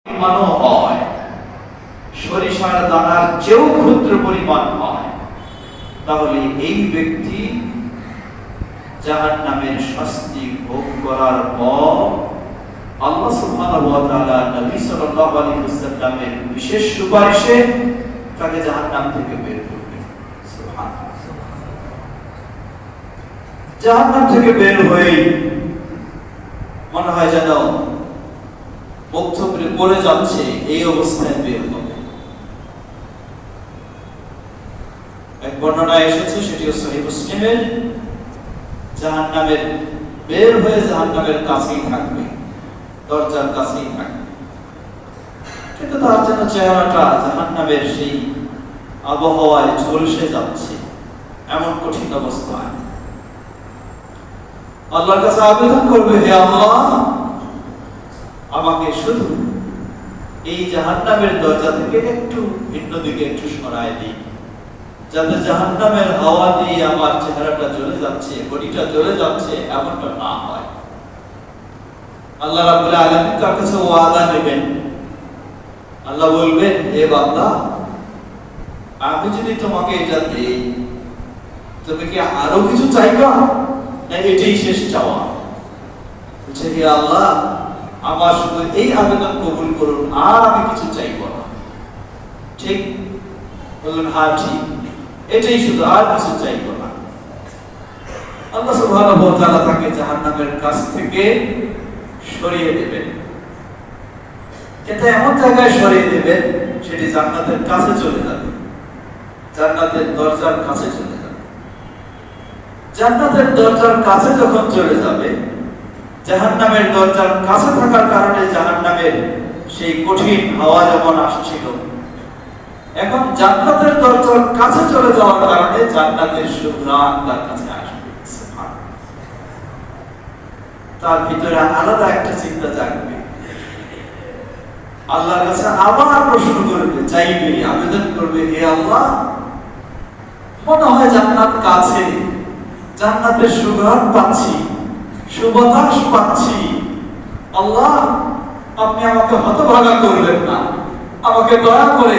পরিমাণও হয়, সরিষার দানার চেয়েও ক্ষুদ্র পরিমাণ হয়, তাহলে এই ব্যক্তি জাহান্নামের শাস্তি ভোগ করার পর আল্লাহ সুবহানাহু ওয়া তাআলা নবী সাল্লাল্লাহু আলাইহি ওয়াসাল্লামের বিশেষ সুপারিশে তাকে জাহান্নাম থেকে বের করবে। সুবহানাল্লাহ। জাহান্নাম থেকে বের হয়ে মনে হয় যেন মুগ্ধ করে পড়ে যাচ্ছে, এই অবস্থায় বের হবে। এক বর্ণনা এসেছে, সেটিও সহিহ মুসলিমের, জাহান্নামের বের হয়ে জাহান্নামের কাছেই থাকবে, দরজার কাছেই থাকবে, কিন্তু তার যেন চেহারাটা জাহান্নামের সেই আবহাওয়ায় ঝলসে যাচ্ছে, এমন কঠিন অবস্থায় আল্লাহর কাছে আবেদন করবে, হে আল্লাহ, আমাকে শুধু এই জাহান্নামের দরজা থেকে একটু ভিন্ন দিকে একটু সরায় দিন, যাতে জাহান্নামের হাওয়া দিয়ে আমার চেহারাটা জ্বলে যাচ্ছে, বডিটা জ্বলে যাচ্ছে, এমনটা না হয়। আল্লাহ রাব্বুল আলামিন তার কাছে ওয়াদা নেবেন। আল্লাহ বলবেন, হে বান্দা, আমি যদি তোমাকে এটা দেই, তুমি কি আরো কিছু চাইবা, না এটাই শেষ চাওয়া? বলছে, হে আল্লাহ, আমার শুধু এই আবেদন কবুল করুন, আর আমি কিছু চাইব না। ঠিক বললেন, হ্যাঁ ঠিক, এটাই শুধু, আর কিছু চাইব না। আল্লাহ সুবহানাহু ওয়া তাআলা তাকে জাহান্নামের কাছ থেকে সরিয়ে দেবেন। এটা এমন জায়গায় সরিয়ে দেবেন, সেটি জান্নাতের কাছে চলে যাবে, জান্নাতের দরজার কাছে চলে যাবে। জান্নাতের দরজার কাছে যখন চলে যাবে, জাহান্নামের দরজার কাছে থাকার কারণে জাহান্নামের সেই কঠিন হাওয়া যেমন আসছিল, এখন জান্নাতের দরজার কাছে চলে যাওয়ার কারণে জান্নাতের সুঘ্রাণ তার কাছে আসবে। তার ভিতরে আলাদা একটা চিন্তা জাগবে, আল্লাহর কাছে আবার প্রশ্ন করবে, চাইবে, আবেদন করবে, হে আল্লাহ, মনে হয় জান্নাত কাছে, জান্নাতের সুঘ্রাণ পাচ্ছি, সুবাতাস পাচ্ছি, আল্লাহ, আপনি আমাকে হতভাগা করবেন না, আমাকে দয়া করে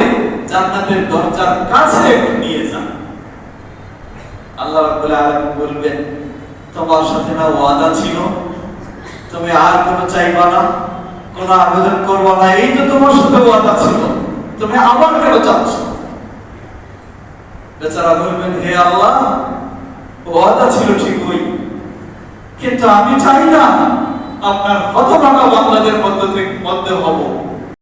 জান্নাতের দরজার কাছে একটু নিয়ে যান। আল্লাহ রাব্বুল আলামিন বলবেন, তোমার সাথে না ওয়াদা ছিল, তুমি আর কোনো চাইবা না, কোনো আবেদন করবা না, এই তো তোমার সাথে ওয়াদা ছিল, তুমি আবার কেন চাচ্ছ? বেচারা বলবেন, হে আল্লাহ, ওয়াদা ছিল ঠিকই, কিন্তু আমি চাই না আপনার হতভাগা বান্দাদের মধ্যে হব।